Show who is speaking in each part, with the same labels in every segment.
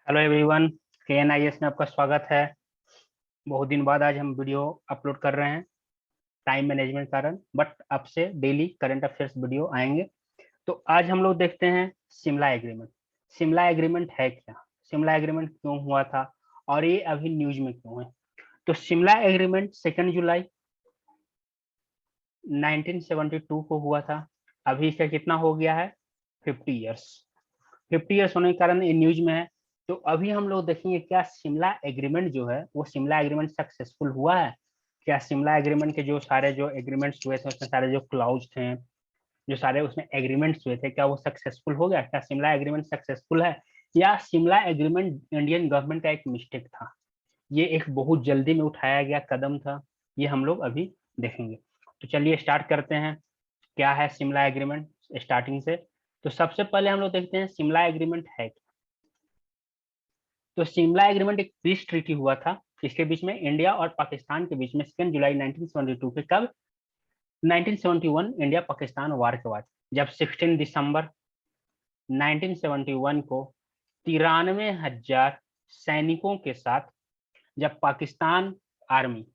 Speaker 1: Hello everyone, KNIS में आपका स्वागत है। बहुत दिन बाद आज हम वीडियो अपलोड कर रहे हैं टाइम मैनेजमेंट कारण, बट अब से डेली करंट अफेयर्स वीडियो आएंगे। तो आज हम लोग देखते हैं शिमला एग्रीमेंट। शिमला एग्रीमेंट है क्या, शिमला एग्रीमेंट क्यों हुआ था और ये अभी न्यूज में क्यों है। तो शिमला एग्रीमेंट 2 जुलाई 1972 को हुआ था। अभी इसका कितना हो गया है, 50 ईयर्स। 50 ईयर्स होने के कारण ये न्यूज में है। तो अभी हम लोग देखेंगे क्या शिमला एग्रीमेंट जो है वो शिमला एग्रीमेंट सक्सेसफुल हुआ है क्या। शिमला एग्रीमेंट के जो सारे जो एग्रीमेंट्स हुए थे, उसमें सारे जो क्लाउज थे, जो सारे उसमें एग्रीमेंट्स हुए थे, क्या वो सक्सेसफुल हो गया, क्या शिमला एग्रीमेंट सक्सेसफुल है, या शिमला एग्रीमेंट इंडियन गवर्नमेंट का एक मिस्टेक था, ये एक बहुत जल्दी में उठाया गया कदम था। ये हम लोग अभी देखेंगे। तो चलिए स्टार्ट करते हैं, क्या है शिमला एग्रीमेंट स्टार्टिंग से। तो सबसे पहले हम लोग देखते हैं शिमला एग्रीमेंट है क्या। तो शिमला एग्रीमेंट एक पीस ट्रीटी हुआ था, इसके बीच में इंडिया और पाकिस्तान के बीच में 2 जुलाई 1972 के कब, 1971 इंडिया पाकिस्तान वार के बाद, जब 16 दिसंबर 1971 को 93,000 सैनिकों के साथ जब पाकिस्तान आर्मी,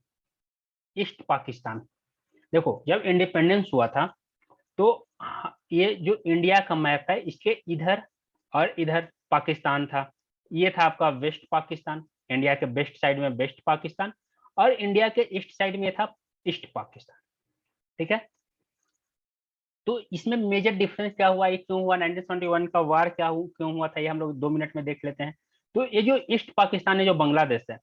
Speaker 1: ईस्ट पाकिस्तान, देखो जब इंडिपेंडेंस हुआ था तो ये जो इंडिया का मैप है इसके इधर और इधर पाकिस्तान था। ये था आपका वेस्ट पाकिस्तान, इंडिया के वेस्ट साइड में वेस्ट पाकिस्तान, और इंडिया के ईस्ट साइड में था ईस्ट पाकिस्तान। ठीक है। तो इसमें मेजर डिफरेंस क्या हुआ, ये क्यों हुआ, 1971 का वार क्यों हुआ था, ये हम लोग 2 मिनट में देख लेते हैं। तो ये जो ईस्ट पाकिस्तान है, जो बांग्लादेश है,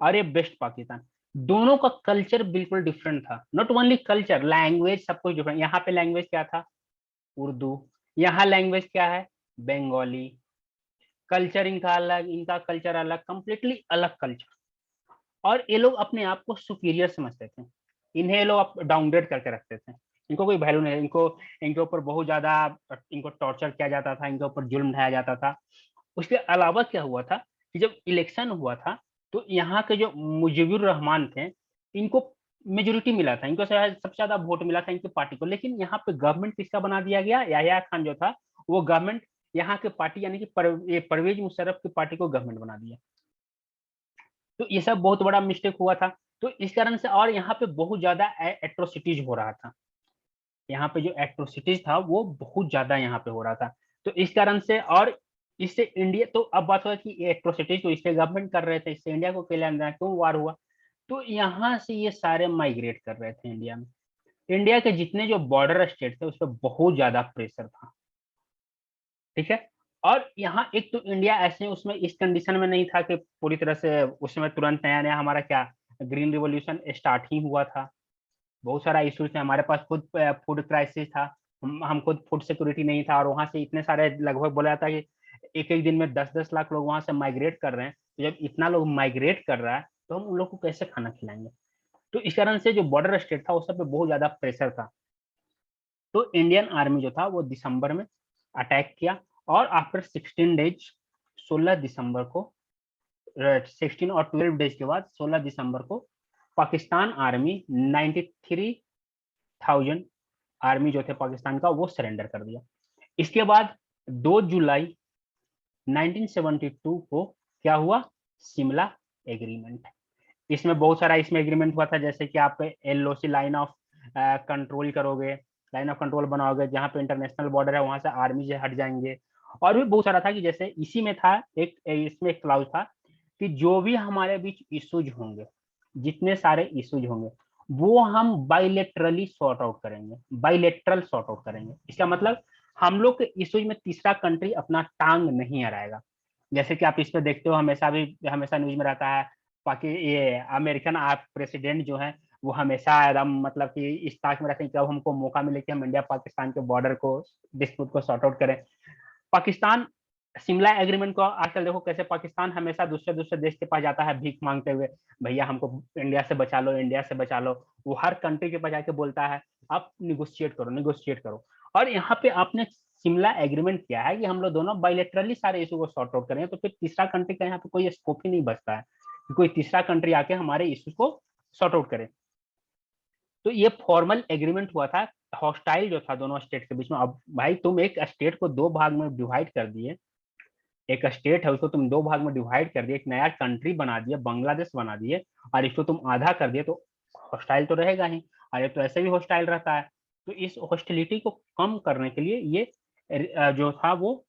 Speaker 1: और ये वेस्ट पाकिस्तान, दोनों का कल्चर बिल्कुल डिफरेंट था। नॉट ओनली कल्चर, लैंग्वेज सब कुछ डिफरेंट। यहाँ पे लैंग्वेज क्या था, उर्दू। यहाँ लैंग्वेज क्या है, बंगाली। कल्चर इनका अलग, इनका कल्चर अलग, कंप्लीटली अलग कल्चर। और ये लोग अपने आप को सुपीरियर समझते थे, इन्हें लोग डाउनग्रेड करके रखते थे। इनको कोई वैल्यू नहीं, इनको इनके ऊपर बहुत ज्यादा इनको टॉर्चर किया जाता था, इनके ऊपर जुल्म ढाया जाता था। उसके अलावा क्या हुआ था कि जब इलेक्शन हुआ था तो यहाँ के जो मुजीबुर रहमान थे, इनको मेजोरिटी मिला था, इनको शायद सबसे ज्यादा वोट मिला था इनकी पार्टी को। लेकिन यहाँ पे गवर्नमेंट किसका बना दिया गया, याहिया खान जो था वो गवर्नमेंट, यहाँ के पार्टी यानी कि परवेज मुशर्रफ की पार्टी को गवर्नमेंट बना दिया। तो ये सब बहुत बड़ा मिस्टेक हुआ था। तो इस कारण से, और यहाँ पे बहुत ज्यादा एट्रोसिटीज हो रहा था, यहाँ पे जो एट्रोसिटीज था वो बहुत ज्यादा यहाँ पे हो रहा था। तो इस कारण से, और इससे इंडिया, तो अब बात हुआ कि ये एट्रोसिटीज तो इससे गवर्नमेंट कर रहे थे, इससे इंडिया को क्या लेना देना, क्यों वार हुआ। तो यहाँ से ये सारे माइग्रेट कर रहे थे इंडिया में। इंडिया के जितने जो बॉर्डर स्टेट थे उस पर बहुत ज्यादा प्रेशर था। ठीक है। और यहाँ एक तो इंडिया ऐसे उसमें इस कंडीशन में नहीं था कि पूरी तरह से, उसमें तुरंत नया नया हमारा क्या ग्रीन रिवॉल्यूशन स्टार्ट ही हुआ था। बहुत सारा इश्यूज थे, हमारे पास खुद फूड क्राइसिस था, हम खुद फूड सिक्योरिटी नहीं था, और वहां से इतने सारे, लगभग बोला जाता है कि एक एक दिन में 10-10 लाख लोग वहां से माइग्रेट कर रहे हैं। तो जब इतना लोग माइग्रेट कर रहा है तो हम उन लोग को कैसे खाना खिलाएंगे। तो इस कारण से जो बॉर्डर स्टेट था उस सब पे बहुत ज्यादा प्रेशर था। तो इंडियन आर्मी जो था वो दिसंबर में अटैक किया, और आफ्टर 16 डेज, 16 दिसंबर को, 16 और 12 डेज के बाद 16 दिसंबर को पाकिस्तान आर्मी 93,000 आर्मी जो थे पाकिस्तान का वो सरेंडर कर दिया। इसके बाद 2 जुलाई 1972 को क्या हुआ, शिमला एग्रीमेंट। इसमें बहुत सारा इसमें एग्रीमेंट हुआ था, जैसे कि आप LOC, लाइन ऑफ कंट्रोल करोगे, लाइन ऑफ कंट्रोल बनाओगे, जहाँ पे इंटरनेशनल बॉर्डर है वहां से आर्मी से हट जाएंगे। और भी बहुत सारा था कि जैसे इसी में था एक, इसमें एक क्लाउज था कि जो भी हमारे बीच इश्यूज होंगे, जितने सारे इश्यूज होंगे वो हम बाइलेटरली सॉर्ट आउट करेंगे, बाइलेटरल सॉर्ट आउट करेंगे। इसका मतलब हम लोग के इश्यूज में तीसरा कंट्री अपना टांग नहीं अड़ाएगा। जैसे कि आप इस पे देखते हो, हमेशा भी हमेशा न्यूज में रहता है, बाकी ये अमेरिकन आप प्रेसिडेंट जो है वो हमेशा एकदम मतलब कि इस ताक में रहते हैं कि अब हमको मौका मिले कि हम इंडिया पाकिस्तान के बॉर्डर को, डिस्प्यूट को सॉर्ट आउट करें। पाकिस्तान शिमला एग्रीमेंट को आजकल देखो कैसे पाकिस्तान हमेशा दूसरे दूसरे देश के पास जाता है भीख मांगते हुए, भैया हमको इंडिया से बचा लो, इंडिया से बचा लो। वो हर कंट्री के पास जाके बोलता है आप निगोशिएट करो, निगोशिएट करो। और यहाँ पे आपने शिमला एग्रीमेंट किया है कि हम लोग दोनों बायलैटरली सारे इशू को सॉर्ट आउट करें, तो फिर तीसरा कंट्री का यहाँ पे कोई स्कोप ही नहीं बचता है कि कोई तीसरा कंट्री आके हमारे इशू को सॉर्ट आउट करे। तो ये फॉर्मल एग्रीमेंट हुआ था, हॉस्टाइल जो था दोनों स्टेट के बीच में। अब भाई तुम एक स्टेट को 2 भाग में डिवाइड कर दिए, एक स्टेट है उसको तुम दो भाग में डिवाइड कर दिए, एक नया कंट्री बना दिया, बांग्लादेश बना दिए, और इसको तुम आधा कर दिए, तो हॉस्टाइल तो रहेगा ही। और ये तो ऐसे भी हॉस्टाइल रहता है। तो इस हॉस्टिलिटी को कम करने के लिए ये जो था वो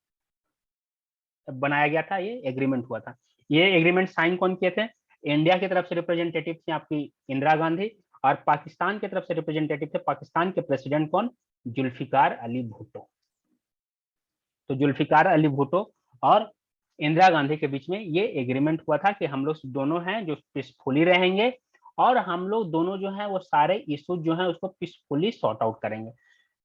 Speaker 1: बनाया गया था, ये एग्रीमेंट हुआ था। ये एग्रीमेंट साइन कौन किए थे? इंडिया की तरफ से रिप्रेजेंटेटिव थे आपकी इंदिरा गांधी, और पाकिस्तान की तरफ से रिप्रेजेंटेटिव थे पाकिस्तान के प्रेसिडेंट कौन? जुल्फिकार अली भुट्टो। तो जुल्फिकार अली भुट्टो और इंदिरा गांधी के बीच में ये एग्रीमेंट हुआ था कि हम लोग दोनों हैं जो पीसफुली रहेंगे, और हम लोग दोनों जो है वो सारे इश्यूज जो है उसको पीसफुली सॉर्ट आउट करेंगे।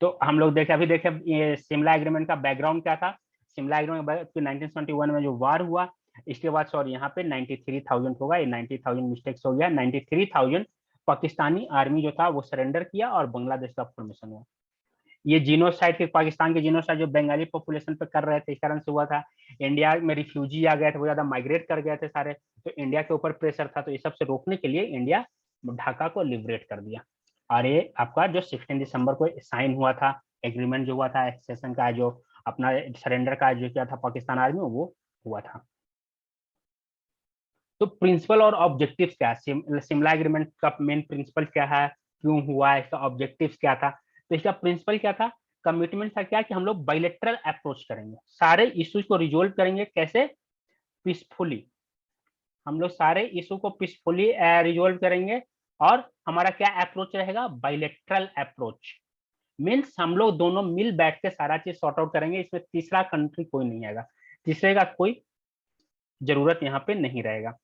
Speaker 1: तो हम लोग देखे, अभी देखे ये शिमला एग्रीमेंट का बैकग्राउंड क्या था। शिमला एग्रीमेंट 1971 में जो वार हुआ, इसके बाद सॉरी यहाँ पे 93,000 होगा, ये 90,000 मिस्टेक्स हो गया, 93,000 पाकिस्तानी आर्मी जो था वो सरेंडर किया और बांग्लादेश का फॉर्मेशन हुआ। ये जीनोसाइड के पाकिस्तान के जीनोसाइड जो बंगाली पॉपुलेशन पे कर रहे थे, इस कारण से हुआ था। इंडिया में रिफ्यूजी आ गए थे, वो ज्यादा माइग्रेट कर गए थे सारे, तो इंडिया के ऊपर प्रेशर था, तो ये सब से रोकने के लिए इंडिया ढाका को लिबरेट कर दिया। और ये आपका जो 16 दिसंबर को साइन हुआ था, एग्रीमेंट जो हुआ था एक्सेशन का, जो अपना सरेंडर का जो किया था पाकिस्तान आर्मी, वो हुआ था। तो प्रिंसिपल और ऑब्जेक्टिव्स क्या है शिमला एग्रीमेंट का? मेन प्रिंसिपल क्या है, क्यों हुआ, इसका ऑब्जेक्टिव्स क्या था? तो इसका प्रिंसिपल क्या था, कमिटमेंट था क्या कि हम लोग बाइलेटरल अप्रोच करेंगे, सारे इश्यूज को रिजोल्व करेंगे कैसे? पीसफुली। हम लोग सारे इशू को पीसफुली रिजोल्व करेंगे, और हमारा क्या अप्रोच रहेगा? Bilateral approach. मीन्स हम लोग दोनों मिल बैठ के सारा चीज सॉर्ट आउट करेंगे, इसमें तीसरा कंट्री कोई नहीं आएगा, तीसरे का कोई जरूरत यहाँ पे नहीं रहेगा।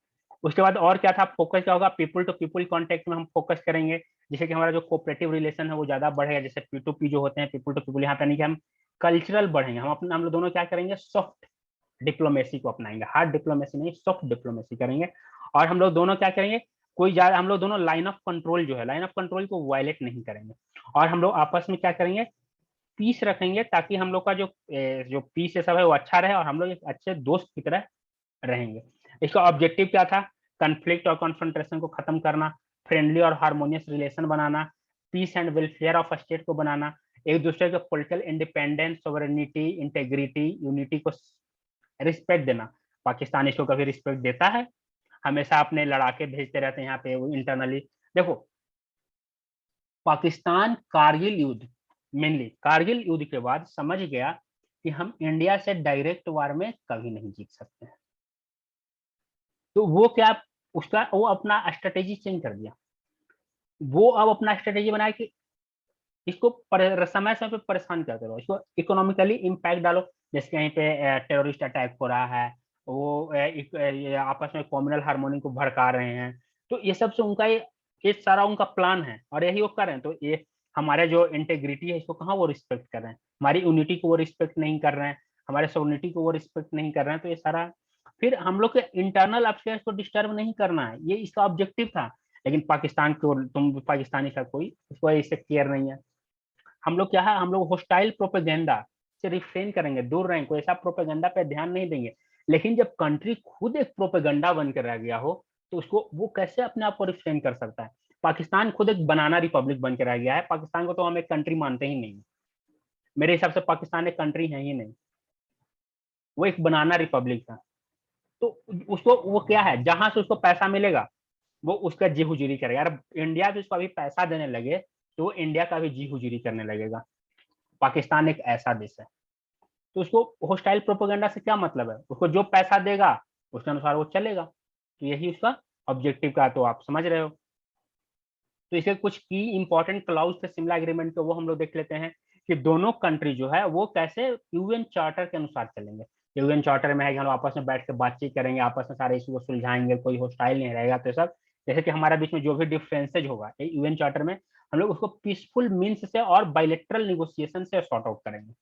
Speaker 1: उसके बाद और क्या था, फोकस क्या होगा? पीपल टू पीपल कॉन्टेक्ट में हम फोकस करेंगे, जैसे कि हमारा जो कोऑपरेटिव रिलेशन है वो ज्यादा बढ़ेगा, जैसे पी टू पी जो होते हैं, पीपल टू पीपल, यहाँ पे नहीं कि हम कल्चरल बढ़ेंगे, हम लोग दोनों क्या करेंगे? सॉफ्ट डिप्लोमेसी को अपनाएंगे, हार्ड डिप्लोमेसी नहीं, सॉफ्ट डिप्लोमेसी करेंगे। और हम लोग दोनों क्या करेंगे? कोई ज्यादा, हम लोग दोनों लाइन ऑफ कंट्रोल जो है, लाइन ऑफ कंट्रोल को वायलेट नहीं करेंगे। और हम लोग आपस में क्या करेंगे? पीस रखेंगे, ताकि हम लोग का जो पीस है सब है वो अच्छा रहे, और हम लोग एक अच्छे दोस्त की तरह रहेंगे। इसका ऑब्जेक्टिव क्या था? कन्फ्लिक्ट और कॉन्फ्रंटेशन को खत्म करना, फ्रेंडली और हार्मोनियस रिलेशन बनाना, peace and welfare of state को बनाना, एक दूसरे के political independence, sovereignty, integrity, unity को रिस्पेक्ट देना। पाकिस्तान इसको कभी रिस्पेक्ट देता है? हमेशा अपने लड़ाके भेजते रहते हैं यहाँ पे इंटरनली। देखो, पाकिस्तान कारगिल युद्ध, मेनली कारगिल युद्ध के बाद समझ गया कि हम इंडिया से डायरेक्ट वार में कभी नहीं जीत सकते हैं। तो वो क्या, उसका वो अपना स्ट्रेटेजी चेंज कर दिया। वो अब अपना स्ट्रेटेजी बनाया कि इसको समय समय पे परेशान करते रहो, इसको इकोनॉमिकली इम्पैक्ट डालो, जैसे कहीं पे टेररिस्ट अटैक हो रहा है, वो ये आपस में कम्युनल हार्मोनी को भड़का रहे हैं। तो ये सब से उनका ये सारा उनका प्लान है, और यही वो कर रहे हैं। तो ये हमारे जो इंटेग्रिटी है इसको कहाँ वो रिस्पेक्ट कर रहे हैं, हमारी यूनिटी को वो रिस्पेक्ट नहीं कर रहे हैं, हमारे सोवरेनिटी को वो रिस्पेक्ट नहीं कर रहे हैं। तो ये सारा फिर हम लोग के इंटरनल अफेयर्स को डिस्टर्ब नहीं करना है, ये इसका ऑब्जेक्टिव था। लेकिन पाकिस्तान को, तुम पाकिस्तानी का कोई इसको इससे केयर नहीं है। हम लोग क्या है, हम लोग होस्टाइल प्रोपेगेंडा से रिफ्रेन करेंगे, दूर रहेंगे, कोई ऐसा प्रोपेगेंडा पे ध्यान नहीं देंगे। लेकिन जब कंट्री खुद एक प्रोपेगेंडा बनकर रह गया हो, तो उसको वो कैसे अपने आप को रिफ्रेन कर सकता है? पाकिस्तान खुद एक बनाना रिपब्लिक बन के रह गया है, पाकिस्तान को तो हम एक कंट्री मानते ही नहीं। मेरे हिसाब से पाकिस्तान एक कंट्री है ही नहीं, वो एक बनाना रिपब्लिक था। तो उसको वो क्या है, जहां से उसको पैसा मिलेगा वो उसका जी हुजूरी करेगा। यार इंडिया भी उसको अभी पैसा देने लगे, तो वो इंडिया का भी जी हुजूरी करने लगेगा। पाकिस्तान एक ऐसा देश है, तो उसको होस्टाइल प्रोपेगेंडा से क्या मतलब है? उसको जो पैसा देगा उसके अनुसार वो चलेगा। तो यही उसका ऑब्जेक्टिव का, तो आप समझ रहे हो। तो इसके कुछ की इंपॉर्टेंट क्लाउज थे शिमला एग्रीमेंट के, वो हम लोग देख लेते हैं कि दोनों कंट्री जो है वो कैसे यूएन चार्टर के अनुसार चलेंगे। यूएन चार्टर में है कि हम आपस में बैठ के बातचीत करेंगे, आपस में सारे इशू को सुलझाएंगे, कोई होस्टाइल नहीं रहेगा। तो सब जैसे कि हमारे बीच में जो भी डिफरेंसेज होगा यूएन चार्टर में, हम लोग उसको पीसफुल मीन्स से और बायलेटरल निगोसिएशन से सॉर्ट आउट करेंगे।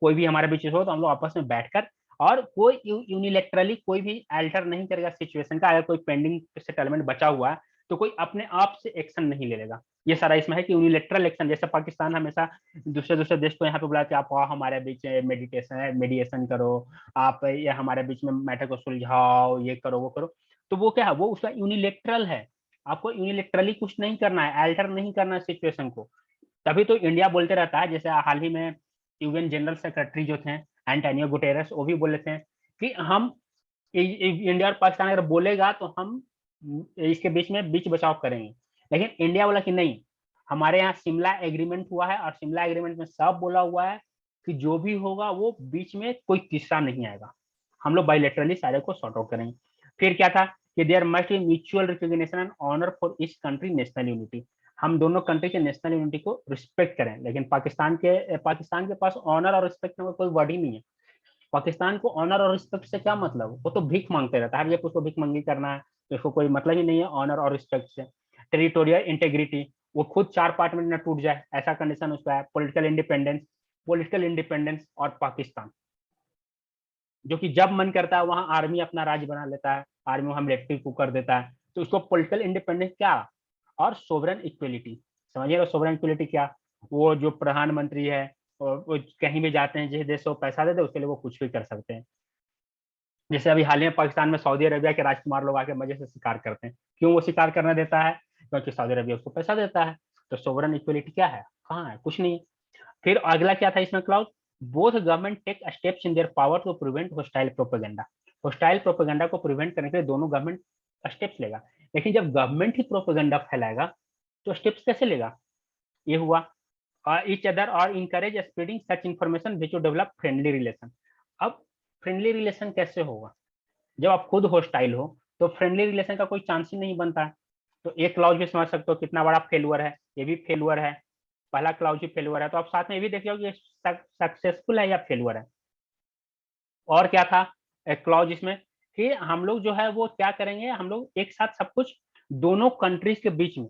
Speaker 1: कोई भी हमारे बीच हो तो हम लोग आपस में बैठकर, और कोई यूनिलेटरली कोई भी अल्टर नहीं करेगा सिचुएशन का। अगर कोई पेंडिंग सेटलमेंट बचा हुआ है तो कोई अपने आप से एक्शन नहीं ले लेगा। ये सारा इसमें है कि यूनिलेटरल एक्शन, जैसे पाकिस्तान हमेशा दूसरे दूसरे देश को यहाँ पे बुला के आप आओ हमारे बीच मेडिटेशन है, मेडिएशन करो, आप ये हमारे बीच में मैटर को सुलझाओ, ये करो वो करो। तो वो क्या है, वो उसका यूनिलेटरल है। आपको यूनिलेटरली कुछ नहीं करना है, अल्टर नहीं करना है सिचुएशन को। तभी तो इंडिया बोलते रहता है, जैसे हाल ही में यूएन जनरल सेक्रेटरी जो थे एंटोनियो गुटेरेस, वो भी बोले थे कि हम इंडिया और पाकिस्तान अगर बोलेगा तो हम इसके बीच में बीच बचाव करेंगे, लेकिन इंडिया बोला कि नहीं, हमारे यहाँ शिमला एग्रीमेंट हुआ है और शिमला एग्रीमेंट में सब बोला हुआ है कि जो भी होगा वो बीच में कोई तीसरा नहीं आएगा, हम लोग बायलैटरली सारे को सॉर्ट आउट करेंगे। फिर क्या था कि there must be mutual recognition and honour for each country national unity, हम दोनों कंट्री के नेशनल यूनिटी को रिस्पेक्ट करें। लेकिन पाकिस्तान के पास ऑनर और रिस्पेक्ट का कोई वर्ड ही नहीं है। पाकिस्तान को ऑनर और रिस्पेक्ट से क्या मतलब, वो तो भीख मांगते रहता है, हर जगह उसको भीख मंगी करना है, तो इसको कोई मतलब ही नहीं है ऑनर और रिस्पेक्ट से। टेरिटोरियल इंटेग्रिटी, वो खुद 4 पार्ट में न टूट जाए ऐसा कंडीशन उसका है। पॉलिटिकल इंडिपेंडेंस और पाकिस्तान जो कि जब मन करता है वहां आर्मी अपना राज्य बना लेता है, आर्मी वहां मिलिट्री को कर देता है, तो उसको पॉलिटिकल इंडिपेंडेंस क्या। और सोवरेन इक्वलिटी, समझिए सोवरेन इक्वलिटी क्या, वो जो प्रधानमंत्री है वो कहीं भी जाते हैं, जिस देश को पैसा दे दे उसके लिए वो कुछ भी कर सकते हैं। जैसे अभी हाल ही में पाकिस्तान में सऊदी अरबिया के राजकुमार लोग आके मजे से शिकार करते हैं, क्यों वो शिकार करने देता है, क्योंकि सऊदी अरबिया उसको पैसा देता है। तो सोवरेन इक्वलिटी क्या है, कहाँ है, कुछ नहीं। फिर अगला क्या था इसमें clause, both government take steps in their power to prevent hostile propaganda, hostile propaganda को प्रिवेंट करने के लिए दोनों गवर्नमेंट स्टेप्स लेगा। लेकिन जब गवर्नमेंट ही प्रोपेगेंडा फैलाएगा तो स्टेप्स कैसे लेगा, ये हुआ। ईच अदर और encourage spreading such information which will develop friendly relation. अब फ्रेंडली रिलेशन कैसे होगा, जब आप खुद होस्टाइल हो तो फ्रेंडली रिलेशन का कोई चांस ही नहीं बनता है। तो एक क्लाउज भी समझ सकते हो कितना बड़ा फेलुअर है, ये भी फेलुअर है, पहला क्लाउज भी फेलुअर है, तो आप साथ में ये भी देख लो कि सक्सेसफुल है या फेलुअर है। और क्या था एक क्लाउज इसमें कि हम लोग जो है वो क्या करेंगे, हम लोग एक साथ सब कुछ दोनों कंट्रीज के बीच में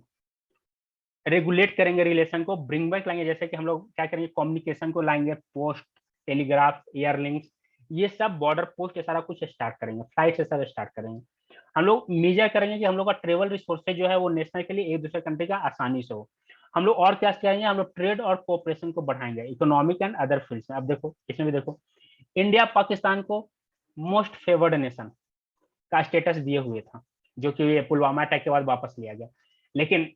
Speaker 1: रेगुलेट करेंगे, रिलेशन को ब्रिंग बैक लाएंगे। जैसे कि हम लोग क्या करेंगे, कम्युनिकेशन को लाएंगे, पोस्ट, टेलीग्राफ, एयरलिंक्स, ये सब बॉर्डर पोस्ट, ये सारा कुछ स्टार्ट करेंगे, फ्लाइट से सब स्टार्ट करेंगे। हम लोग मेजर करेंगे कि हम लोग का ट्रेवल रिसोर्सेज जो है वो नेशनल के लिए एक दूसरे कंट्री का आसानी से हो। हम लोग और क्या करेंगे, हम लोग ट्रेड और कोऑपरेशन को बढ़ाएंगे, इकोनॉमिक एंड अदर फील्ड्स में। अब देखो इसमें भी देखो, इंडिया पाकिस्तान को मोस्ट फेवर्ड नेशन का स्टेटस दिए हुए था, जो कि ये पुलवामा अटैक के बाद वापस लिया गया। लेकिन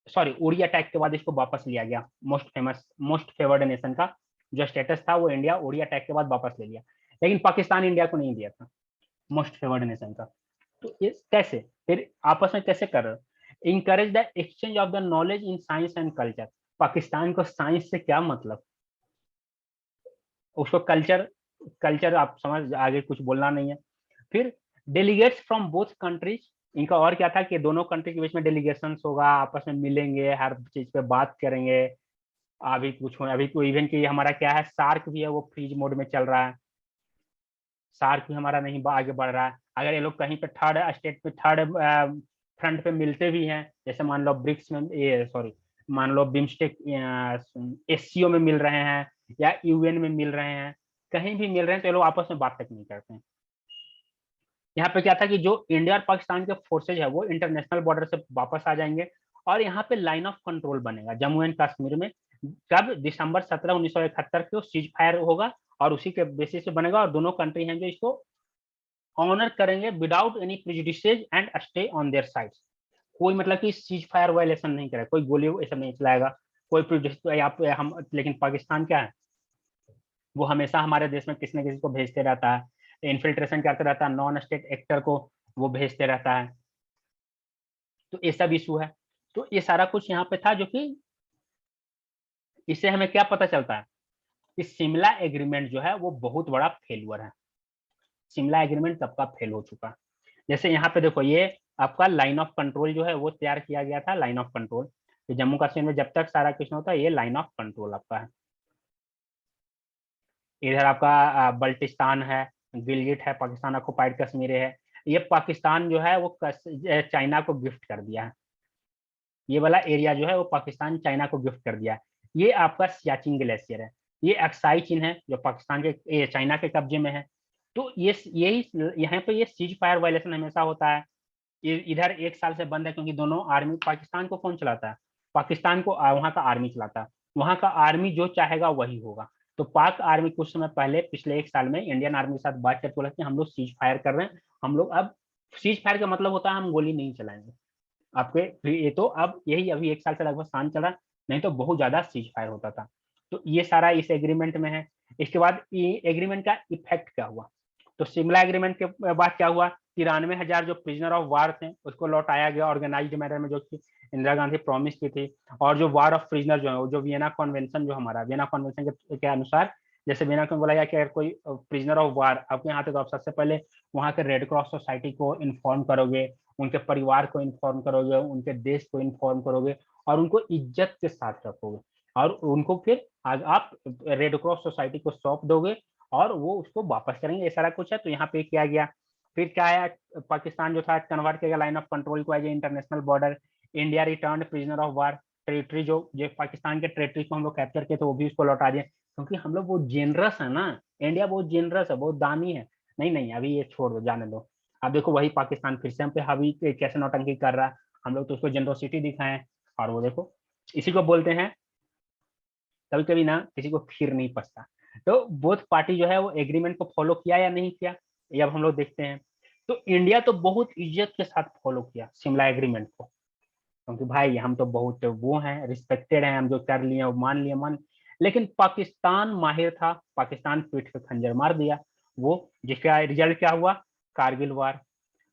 Speaker 1: सॉरी, उड़ी अटैक के बाद इसको वापस लिया गया, मोस्ट फेवर्ड नेशन का जो स्टेटस था वो इंडिया उड़ी अटैक के बाद वापस ले लिया। लेकिन पाकिस्तान इंडिया को नहीं दिया था मोस्ट फेवर्ड नेशन का। तो ये कैसे, फिर आपस में कैसे कर रहे हो, encourage the exchange of the knowledge in science and culture. Pakistan को साइंस से क्या मतलब, उसको कल्चर, कल्चर आप समझ, आगे कुछ बोलना नहीं है। फिर डेलीगेट्स फ्रॉम बोथ कंट्रीज, इनका और क्या था कि दोनों कंट्री के बीच में डेलीगेशन होगा, आपस में मिलेंगे, हर चीज पे बात करेंगे। अभी तो इवन की हमारा क्या है, सार्क भी है वो फ्रीज मोड में चल रहा है, सार्क भी हमारा नहीं आगे बढ़ रहा है। अगर ये लोग कहीं पे थर्ड स्टेट पे थर्ड फ्रंट पे मिलते भी हैं, जैसे मान लो ब्रिक्स में, ये सॉरी, मान लो बिम्स्टेक एससीओ में मिल रहे हैं या यूएन में मिल रहे हैं, कहीं भी मिल रहे हैं, तो ये लोग आपस में बात तक नहीं करते हैं। यहाँ पे क्या था कि जो इंडिया और पाकिस्तान के फोर्सेज है वो इंटरनेशनल बॉर्डर से वापस आ जाएंगे और यहाँ पे लाइन ऑफ कंट्रोल बनेगा जम्मू एंड कश्मीर में। कब, दिसंबर 17 1971 को सीज फायर होगा और उसी के बेसिस पे बनेगा, और दोनों कंट्री हैं जो इसको ऑनर करेंगे without any prejudices and stay on their sides. कोई मतलब कि सीज फायर वायलेशन नहीं करेगा, कोई गोली ऐसा नहीं चलाएगा, कोई प्रिजुडिस हम, लेकिन पाकिस्तान क्या है, वो हमेशा हमारे देश में किसी न किसी को भेजते रहता है, इन्फिल्ट्रेशन करते रहता है, नॉन स्टेट एक्टर को वो भेजते रहता है। तो ये सब इशू है। तो ये सारा कुछ यहाँ पे था, जो कि इससे हमें क्या पता चलता है कि शिमला एग्रीमेंट जो है वो बहुत बड़ा फेलुअर है। शिमला एग्रीमेंट कब का फेल हो चुका है। जैसे यहाँ पे देखो, ये आपका लाइन ऑफ कंट्रोल जो है वो तैयार किया गया था, लाइन ऑफ कंट्रोल, तो जम्मू कश्मीर में जब तक सारा कुछ होता है ये लाइन ऑफ कंट्रोल आपका है। इधर आपका बल्टिस्तान है, गिलगिट है, पाकिस्तान ऑक्युपाइड कश्मीर है, ये पाकिस्तान जो है वो चाइना को गिफ्ट कर दिया है। ये वाला एरिया जो है वो पाकिस्तान चाइना को गिफ्ट कर दिया है। ये आपका सियाचिन ग्लेशियर है, ये अक्साई चीन है जो पाकिस्तान के चाइना के कब्जे में है। तो ये यही यहाँ पे ये सीज फायर वायलेशन हमेशा होता है। ये इधर 1 साल से बंद है क्योंकि दोनों आर्मी, पाकिस्तान को कौन चलाता है, पाकिस्तान को वहाँ का आर्मी चलाता है, वहाँ का आर्मी जो चाहेगा वही होगा। तो पाक आर्मी कुछ समय पहले पिछले 1 साल में इंडियन आर्मी के साथ बात करके बोला कि हम लोग सीज फायर कर रहे हैं, हम लोग अब, सीज फायर का मतलब होता है हम गोली नहीं चलाएंगे आपके ये, तो अब यही अभी 1 साल से लगभग शांत चला, नहीं तो बहुत ज्यादा सीज फायर होता था। तो ये सारा इस एग्रीमेंट में है। इसके बाद एग्रीमेंट का इफेक्ट क्या हुआ, तो शिमला एग्रीमेंट के बाद क्या हुआ, 93,000 जो प्रिजनर ऑफ वार थे उसको लौटाया गया ऑर्गेनाइज्ड मैनर में, जो कि इंदिरा गांधी प्रॉमिस की थी। और जो वार ऑफ प्रिजनर जो है, जो वियना कॉन्वेंशन, जो हमारा वियना कॉन्वेंशन के अनुसार, जैसे वियना को बोला गया कि अगर कोई प्रिजनर ऑफ वार आपके यहाँ थे तो आप सबसे पहले वहाँ के रेड क्रॉस सोसाइटी को इन्फॉर्म करोगे, उनके परिवार को इन्फॉर्म करोगे, उनके देश को इन्फॉर्म करोगे और उनको इज्जत के साथ रखोगे और उनको फिर आप रेड क्रॉस सोसाइटी को सौंप दोगे और वो उसको वापस करेंगे, ये सारा कुछ है। तो यहाँ पे किया गया। फिर क्या है, पाकिस्तान जो था कन्वर्ट किया गया लाइन ऑफ कंट्रोल को as a international border. India return prisoner of war, territory जो पाकिस्तान के टेरिटरी को हम लोग कैप्चर किए थे वो भी उसको लौटा दिए, क्योंकि हम लोग बहुत जेनरस है ना, इंडिया बहुत जेनरस है, बहुत दानी है। नहीं नहीं अभी ये छोड़ दो, जाने दो। अब देखो वही पाकिस्तान फिर से हम पे हावी कैसे नौटंकी कर रहा है, हम लोग तो उसको जेनरोसिटी दिखाएं और वो देखो, इसी को बोलते हैं कभी कभी ना किसी को खीर नहीं पचता। तो बोथ पार्टी जो है वो एग्रीमेंट को फॉलो किया या नहीं किया, ये अब हम लोग देखते हैं। तो इंडिया तो बहुत इज्जत के साथ फॉलो किया शिमला एग्रीमेंट को, क्योंकि भाई हम तो बहुत वो हैं, रिस्पेक्टेड हैं, हम जो कर लिए वो मान लिए मान। लेकिन पाकिस्तान माहिर था, पाकिस्तान पीठ पे खंजर मार दिया। वो जिसका रिजल्ट क्या हुआ, कारगिल वार।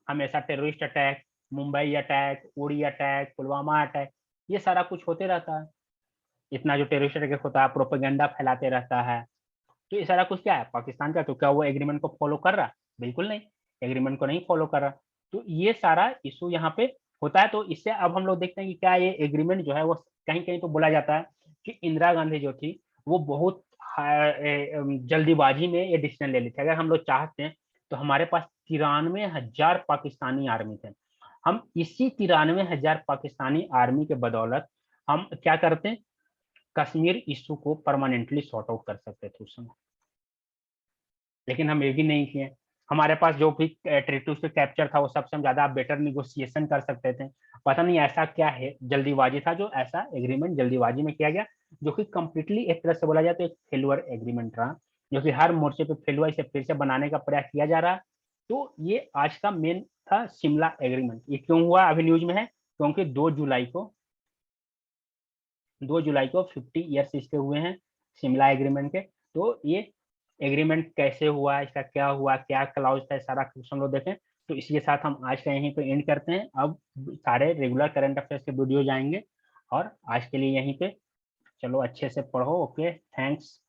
Speaker 1: हमेशा टेररिस्ट अटैक, मुंबई अटैक, उड़ी अटैक, पुलवामा अटैक, ये सारा कुछ होते रहता है। इतना जो टेररिस्ट अटैक होता है, प्रोपेगेंडा फैलाते रहता है। तो ये सारा कुछ क्या है, पाकिस्तान का। तो क्या वो एग्रीमेंट को फॉलो कर रहा, बिल्कुल नहीं, एग्रीमेंट को नहीं फॉलो कर रहा। तो ये सारा इशू यहाँ पे होता है। तो इससे अब हम लोग देखते हैं कि क्या ये एग्रीमेंट जो है वो कहीं कहीं तो बोला जाता है कि इंदिरा गांधी जो थी वो बहुत जल्दीबाजी में ये डिसीजन ले ली थी। अगर हम लोग चाहते हैं तो हमारे पास 93,000 पाकिस्तानी आर्मी थे, हम इसी 93,000 पाकिस्तानी आर्मी के बदौलत हम क्या करते हैं, कश्मीर इशू को परमानेंटली सॉर्ट आउट कर सकते थे उस समय। लेकिन हम ये भी नहीं किए। हमारे पास जो भी टेरिटरी पे कैप्चर था वो सबसे हम ज्यादा बेटर निगोशिएशन कर सकते थे। पता नहीं ऐसा क्या है, जल्दीबाजी था जो ऐसा एग्रीमेंट जल्दीबाजी में किया गया, जो कि कंप्लीटली एक तरह से बोला जाए तो एक फेलुअर एग्रीमेंट रहा, जो कि हर मोर्चे पे फेलुअर, इसे फिर से बनाने का प्रयास किया जा रहा है। तो ये आज का मेन था शिमला एग्रीमेंट। ये क्यों हुआ अभी न्यूज में है, क्योंकि 2 जुलाई को 50 ईयर्स इसके हुए हैं शिमला एग्रीमेंट के। तो ये एग्रीमेंट कैसे हुआ, इसका क्या हुआ, क्या क्लाउज था, सारा कुछ हम लोग देखें। तो इसके साथ हम आज का यहीं पे एंड करते हैं। अब सारे रेगुलर करंट अफेयर्स के वीडियो जाएंगे और आज के लिए यहीं पे चलो अच्छे से पढ़ो। Okay, thanks.